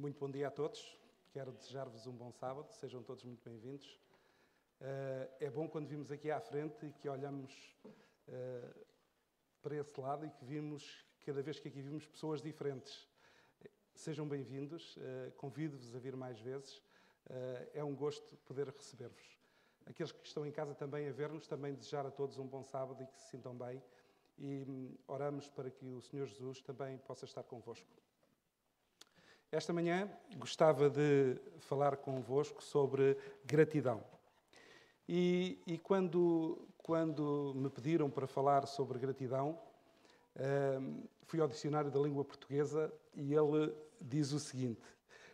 Muito bom dia a todos. Quero desejar-vos um bom sábado. Sejam todos muito bem-vindos. É bom quando vimos aqui à frente e que olhamos para esse lado e que vimos, cada vez que aqui vimos, pessoas diferentes. Sejam bem-vindos. Convido-vos a vir mais vezes. É um gosto poder receber-vos. Aqueles que estão em casa também a ver-nos, também desejar a todos um bom sábado e que se sintam bem. E oramos para que o Senhor Jesus também possa estar convosco. Esta manhã gostava de falar convosco sobre gratidão. E quando me pediram para falar sobre gratidão, fui ao dicionário da língua portuguesa e ele diz o seguinte: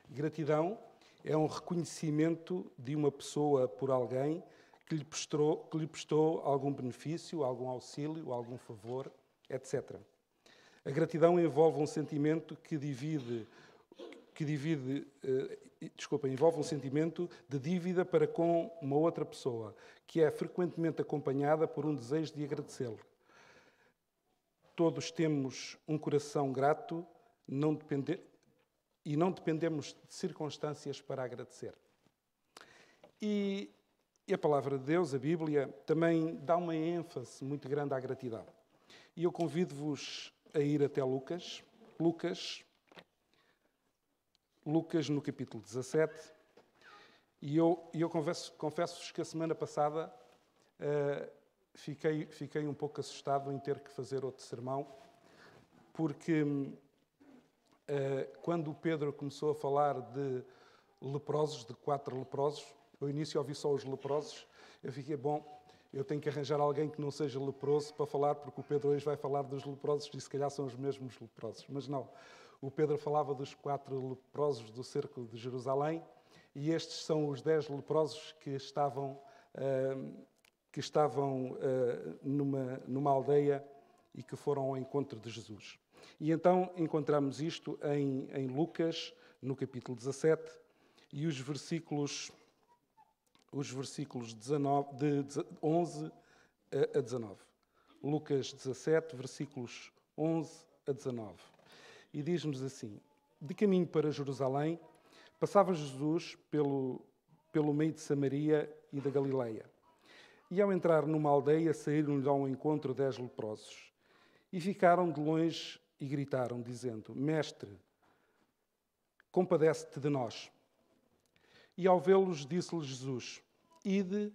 gratidão é um reconhecimento de uma pessoa por alguém que lhe prestou algum benefício, algum auxílio, algum favor, etc. A gratidão envolve um sentimento envolve um sentimento de dívida para com uma outra pessoa, que é frequentemente acompanhada por um desejo de agradecê-lo. Todos temos um coração grato e não dependemos de circunstâncias para agradecer. E a palavra de Deus, a Bíblia, também dá uma ênfase muito grande à gratidão. E eu convido-vos a ir até Lucas no capítulo 17, e eu confesso-vos que a semana passada fiquei um pouco assustado em ter que fazer outro sermão, porque quando o Pedro começou a falar de leprosos, de 4 leprosos, ao início ouvi só os leprosos, eu fiquei, eu tenho que arranjar alguém que não seja leproso para falar, porque o Pedro hoje vai falar dos leprosos e se calhar são os mesmos leprosos, mas não. O Pedro falava dos 4 leprosos do cerco de Jerusalém e estes são os 10 leprosos que estavam numa aldeia e que foram ao encontro de Jesus. E então encontramos isto em Lucas, no capítulo 17, e os versículos 11 a 19. Lucas 17, versículos 11 a 19. E diz-nos assim: de caminho para Jerusalém, passava Jesus pelo meio de Samaria e da Galileia. E ao entrar numa aldeia, saíram-lhe ao encontro 10 leprosos. E ficaram de longe e gritaram, dizendo: Mestre, compadece-te de nós. E ao vê-los, disse-lhes Jesus: Ide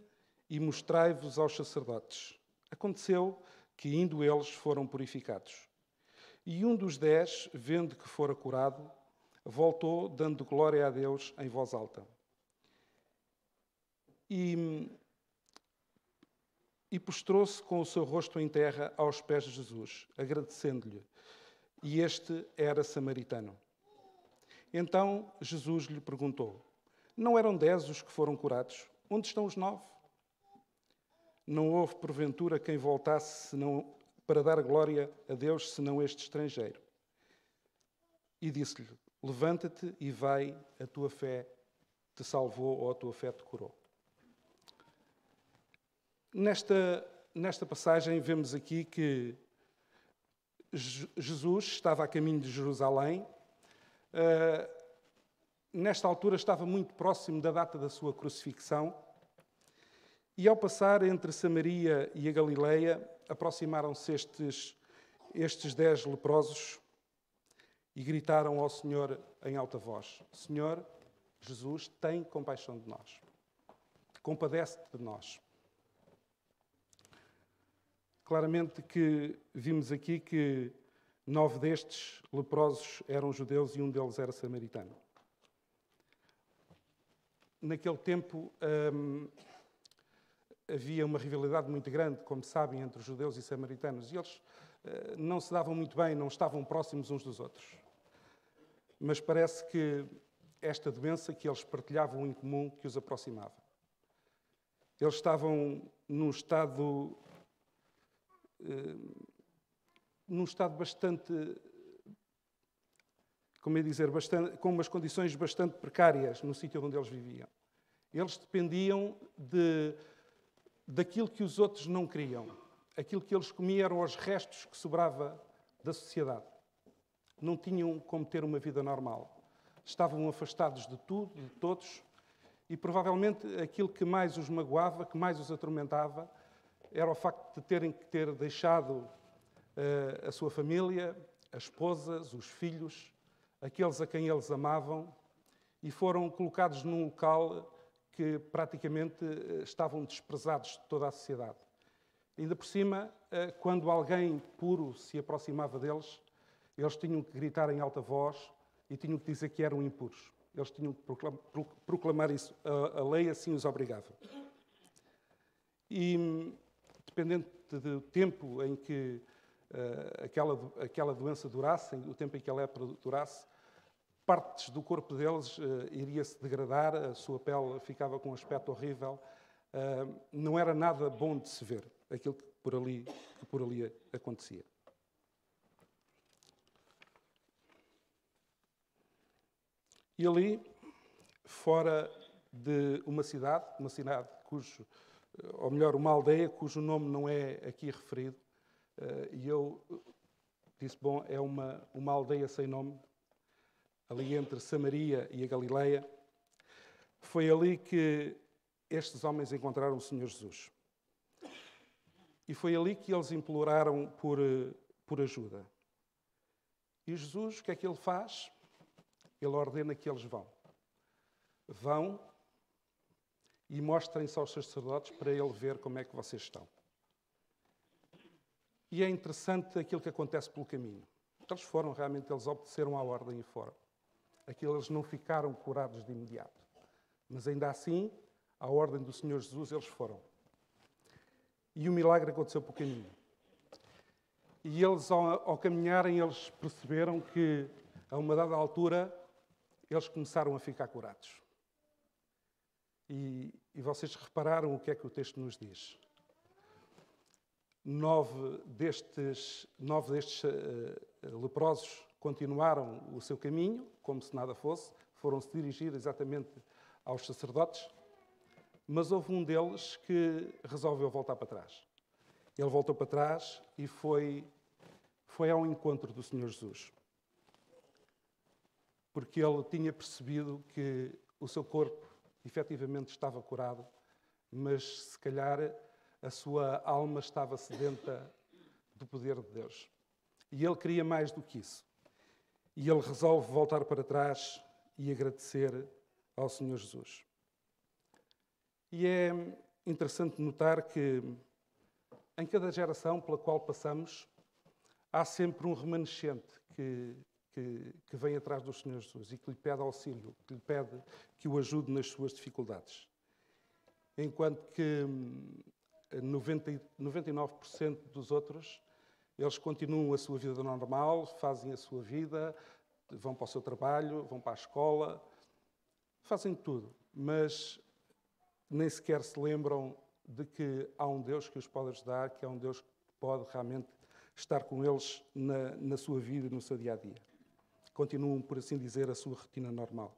e mostrai-vos aos sacerdotes. Aconteceu que, indo eles, foram purificados. E um dos 10, vendo que fora curado, voltou, dando glória a Deus em voz alta. E prostrou-se com o seu rosto em terra aos pés de Jesus, agradecendo-lhe. E este era samaritano. Então Jesus lhe perguntou: Não eram 10 os que foram curados? Onde estão os 9? Não houve, porventura, quem voltasse senão para dar glória a Deus, senão este estrangeiro. E disse-lhe: Levanta-te e vai, a tua fé te salvou ou a tua fé te curou. Nesta passagem vemos aqui que Jesus estava a caminho de Jerusalém. Nesta altura estava muito próximo da data da sua crucifixão. E ao passar entre Samaria e a Galileia, aproximaram-se estes 10 leprosos e gritaram ao Senhor em alta voz: Senhor, Jesus, tem compaixão de nós. Compadece-te de nós. Claramente que vimos aqui que 9 destes leprosos eram judeus e um deles era samaritano. Naquele tempo havia uma rivalidade muito grande, como sabem, entre os judeus e samaritanos. E eles não se davam muito bem, não estavam próximos uns dos outros. Mas parece que esta doença que eles partilhavam em comum que os aproximava. Eles estavam num estado bastante, com umas condições bastante precárias no sítio onde eles viviam. Eles dependiam daquilo que os outros não queriam. Aquilo que eles comiam eram os restos que sobrava da sociedade. Não tinham como ter uma vida normal. estavam afastados de tudo, de todos, e provavelmente aquilo que mais os magoava, que mais os atormentava, era o facto de terem que ter deixado a sua família, as esposas, os filhos, aqueles a quem eles amavam, e foram colocados num local que praticamente estavam desprezados de toda a sociedade. Ainda por cima, quando alguém puro se aproximava deles, eles tinham que gritar em alta voz e tinham que dizer que eram impuros. Eles tinham que proclamar isso. A lei assim os obrigava. E, dependendo do tempo em que aquela doença durasse, o tempo em que a lepra durasse, partes do corpo deles iria-se degradar, a sua pele ficava com um aspecto horrível. Não era nada bom de se ver, aquilo que por ali acontecia. E ali, fora de uma cidade cujo, ou melhor, uma aldeia cujo nome não é aqui referido, e eu disse, bom, é uma aldeia sem nome, ali entre Samaria e a Galileia. Foi ali que estes homens encontraram o Senhor Jesus. E foi ali que eles imploraram por ajuda. E Jesus, o que é que ele faz? Ele ordena que eles vão. Vão e mostrem-se aos sacerdotes para ele ver como é que vocês estão. E é interessante aquilo que acontece pelo caminho. Eles foram, realmente, eles obedeceram à ordem e foram. Aqueles não ficaram curados de imediato. Mas ainda assim, à ordem do Senhor Jesus, eles foram. E o milagre aconteceu pelo caminho. E eles, ao caminharem, eles perceberam que, a uma dada altura, eles começaram a ficar curados. E vocês repararam o que é que o texto nos diz. 9 destes leprosos continuaram o seu caminho, como se nada fosse, foram-se dirigir exatamente aos sacerdotes, mas houve um deles que resolveu voltar para trás. Ele voltou para trás e foi ao encontro do Senhor Jesus. Porque ele tinha percebido que o seu corpo efetivamente estava curado, mas se calhar a sua alma estava sedenta do poder de Deus. E ele queria mais do que isso. E ele resolve voltar para trás e agradecer ao Senhor Jesus. E é interessante notar que em cada geração pela qual passamos, há sempre um remanescente que vem atrás do Senhor Jesus e que lhe pede auxílio, que lhe pede que o ajude nas suas dificuldades. Enquanto que 99% dos outros, eles continuam a sua vida normal, fazem a sua vida, vão para o seu trabalho, vão para a escola, fazem tudo, mas nem sequer se lembram de que há um Deus que os pode ajudar, que há um Deus que pode realmente estar com eles na sua vida e no seu dia-a-dia. Continuam, por assim dizer, a sua rotina normal.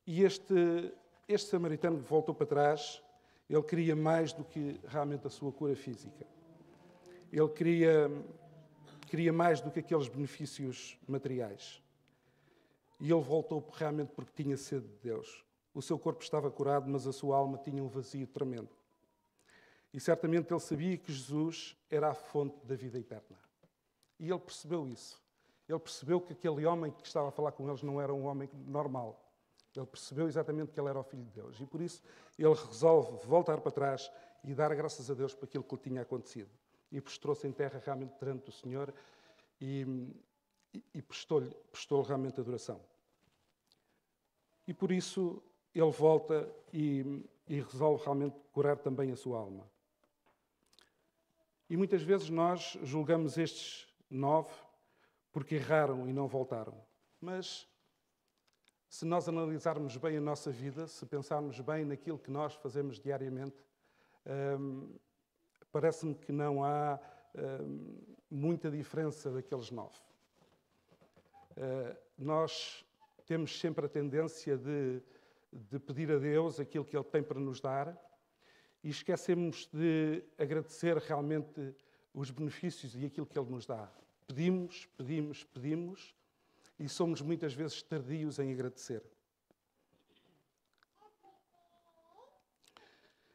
E este samaritano que voltou para trás, ele queria mais do que realmente a sua cura física. Ele queria mais do que aqueles benefícios materiais. E ele voltou realmente porque tinha sede de Deus. O seu corpo estava curado, mas a sua alma tinha um vazio tremendo. E certamente ele sabia que Jesus era a fonte da vida eterna. E ele percebeu isso. Ele percebeu que aquele homem que estava a falar com eles não era um homem normal. Ele percebeu exatamente que ele era o Filho de Deus. E por isso ele resolve voltar para trás e dar graças a Deus por aquilo que lhe tinha acontecido. E prostrou-se em terra realmente perante o Senhor e prestou-lhe realmente adoração. E por isso ele volta e resolve realmente curar também a sua alma. E muitas vezes nós julgamos estes 9 porque erraram e não voltaram. Mas se nós analisarmos bem a nossa vida, se pensarmos bem naquilo que nós fazemos diariamente, parece-me que não há muita diferença daqueles 9. Nós temos sempre a tendência de pedir a Deus aquilo que Ele tem para nos dar e esquecemos de agradecer realmente os benefícios e aquilo que Ele nos dá. Pedimos, pedimos, pedimos e somos muitas vezes tardios em agradecer.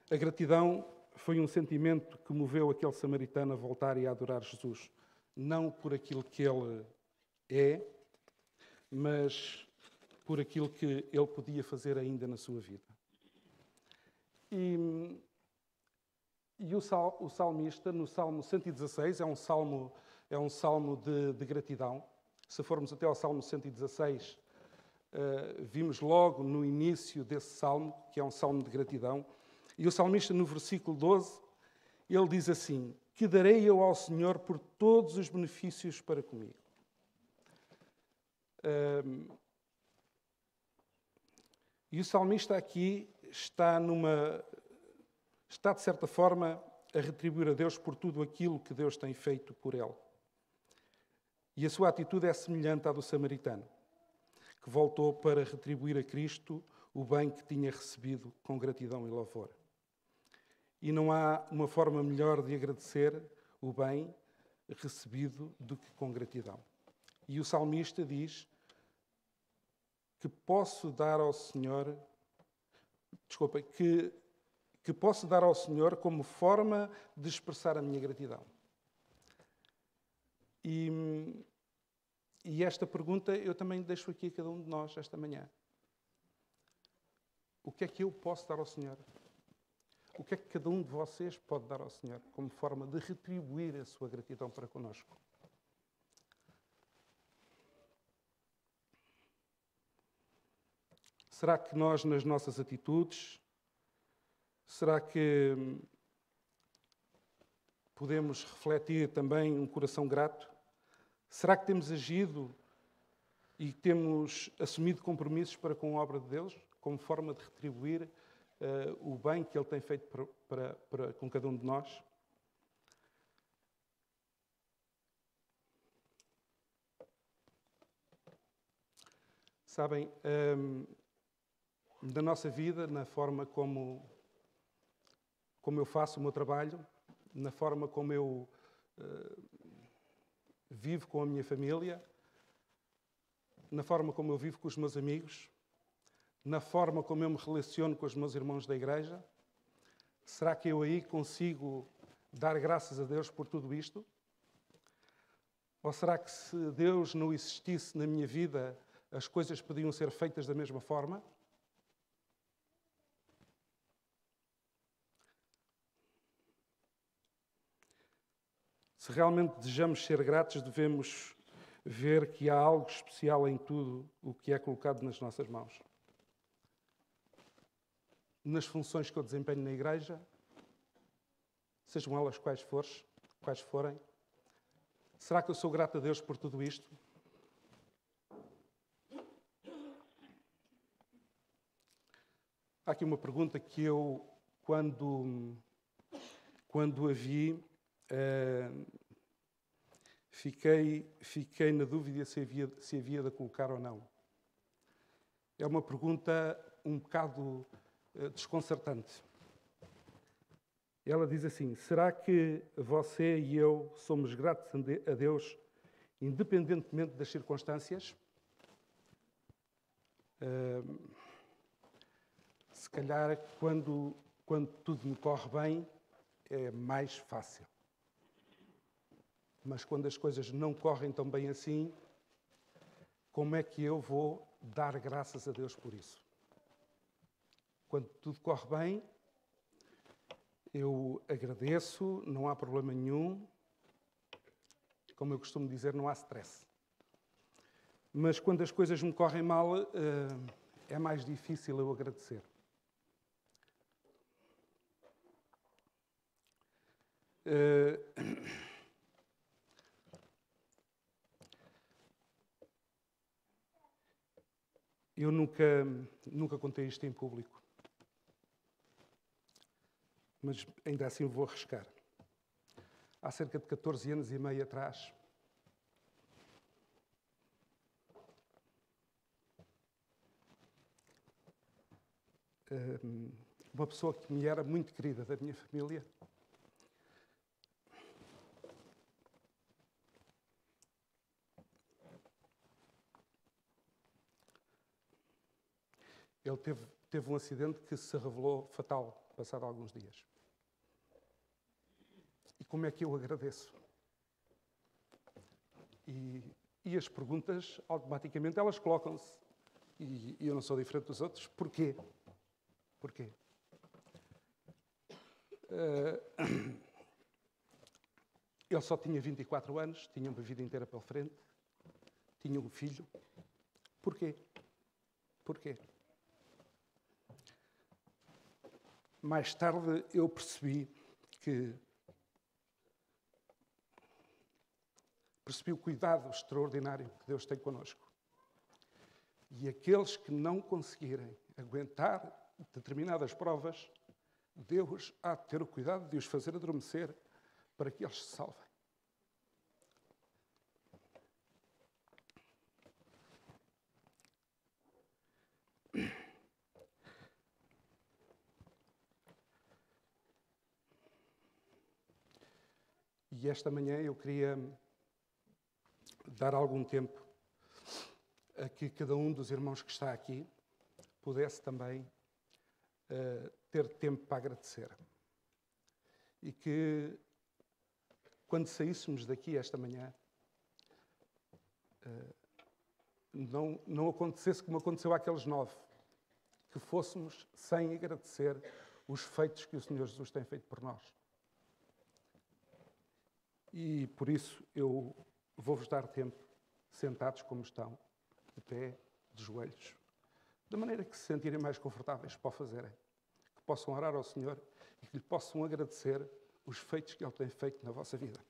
A gratidão foi um sentimento que moveu aquele samaritano a voltar e a adorar Jesus. Não por aquilo que ele é, mas por aquilo que ele podia fazer ainda na sua vida. E o salmista, no Salmo 116, é um salmo de gratidão. Se formos até ao Salmo 116, vimos logo no início desse salmo, que é um salmo de gratidão. E o salmista, no versículo 12, ele diz assim: que darei eu ao Senhor por todos os benefícios para comigo. E o salmista aqui está, de certa forma, a retribuir a Deus por tudo aquilo que Deus tem feito por ele. E a sua atitude é semelhante à do samaritano, que voltou para retribuir a Cristo o bem que tinha recebido com gratidão e louvor. E não há uma forma melhor de agradecer o bem recebido do que com gratidão. E o salmista diz que posso dar ao Senhor, que posso dar ao Senhor como forma de expressar a minha gratidão. E esta pergunta eu também deixo aqui a cada um de nós esta manhã. O que é que eu posso dar ao Senhor? O que é que cada um de vocês pode dar ao Senhor como forma de retribuir a sua gratidão para connosco? Será que nós, nas nossas atitudes, será que podemos refletir também um coração grato? Será que temos agido e temos assumido compromissos para com a obra de Deus, como forma de retribuir o bem que Ele tem feito com cada um de nós? Sabem, na nossa vida, na forma como eu faço o meu trabalho, na forma como eu vivo com a minha família, na forma como eu vivo com os meus amigos, na forma como eu me relaciono com os meus irmãos da igreja, será que eu aí consigo dar graças a Deus por tudo isto? Ou será que se Deus não existisse na minha vida, as coisas podiam ser feitas da mesma forma? Se realmente desejamos ser gratos, devemos ver que há algo especial em tudo o que é colocado nas nossas mãos. Nas funções que eu desempenho na igreja, sejam elas quais forem, será que eu sou grato a Deus por tudo isto? Há aqui uma pergunta que eu, quando a vi, fiquei na dúvida se havia de colocar ou não. É uma pergunta um bocado desconcertante. Ela diz assim: será que você e eu somos gratos a Deus independentemente das circunstâncias? Se calhar, quando tudo me corre bem, é mais fácil. Mas quando as coisas não correm tão bem assim, como é que eu vou dar graças a Deus por isso? Quando tudo corre bem, eu agradeço, não há problema nenhum. Como eu costumo dizer, não há stress. Mas quando as coisas me correm mal, é mais difícil eu agradecer. Eu nunca contei isto em público, mas ainda assim vou arriscar. Há cerca de 14 anos e meio atrás, uma pessoa que me era muito querida da minha família Ele teve um acidente que se revelou fatal, passado alguns dias. E como é que eu agradeço? E as perguntas, automaticamente, elas colocam-se. E eu não sou diferente dos outros. Porquê? Porquê? Ele só tinha 24 anos, tinha uma vida inteira pela frente, tinha um filho. Porquê? Porquê? Mais tarde eu percebi o cuidado extraordinário que Deus tem connosco. E aqueles que não conseguirem aguentar determinadas provas, Deus há de ter o cuidado de os fazer adormecer para que eles se salvem. E esta manhã eu queria dar algum tempo a que cada um dos irmãos que está aqui pudesse também ter tempo para agradecer. E que, quando saíssemos daqui esta manhã, não acontecesse como aconteceu àqueles 9, que fôssemos sem agradecer os feitos que o Senhor Jesus tem feito por nós. E por isso eu vou-vos dar tempo, sentados como estão, de pé, de joelhos, da maneira que se sentirem mais confortáveis para o fazerem, que possam orar ao Senhor e que lhe possam agradecer os feitos que Ele tem feito na vossa vida.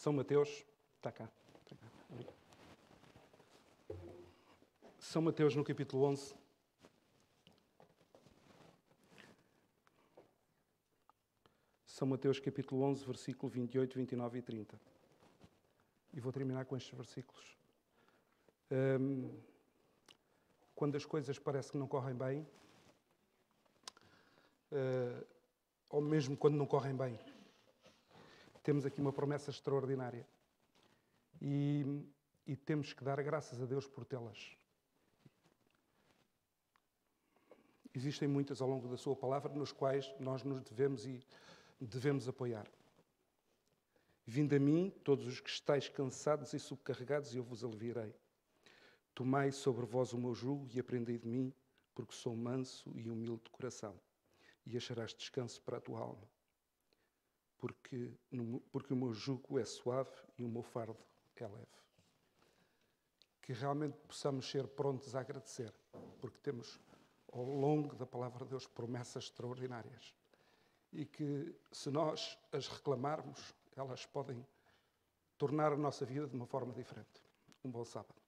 São Mateus, está cá. São Mateus no capítulo 11. São Mateus capítulo 11, versículo 28, 29 e 30. E vou terminar com estes versículos. Quando as coisas parecem que não correm bem, ou mesmo quando não correm bem, temos aqui uma promessa extraordinária. E temos que dar graças a Deus por tê-las. Existem muitas ao longo da sua palavra nos quais nós nos devemos apoiar. Vinde a mim, todos os que estáis cansados e subcarregados, e eu vos aliviarei. Tomai sobre vós o meu jugo e aprendei de mim, porque sou manso e humilde de coração, e acharás descanso para a tua alma. Porque o meu jugo é suave e o meu fardo é leve. Que realmente possamos ser prontos a agradecer, porque temos, ao longo da palavra de Deus, promessas extraordinárias. E que, se nós as reclamarmos, elas podem tornar a nossa vida de uma forma diferente. Um bom sábado.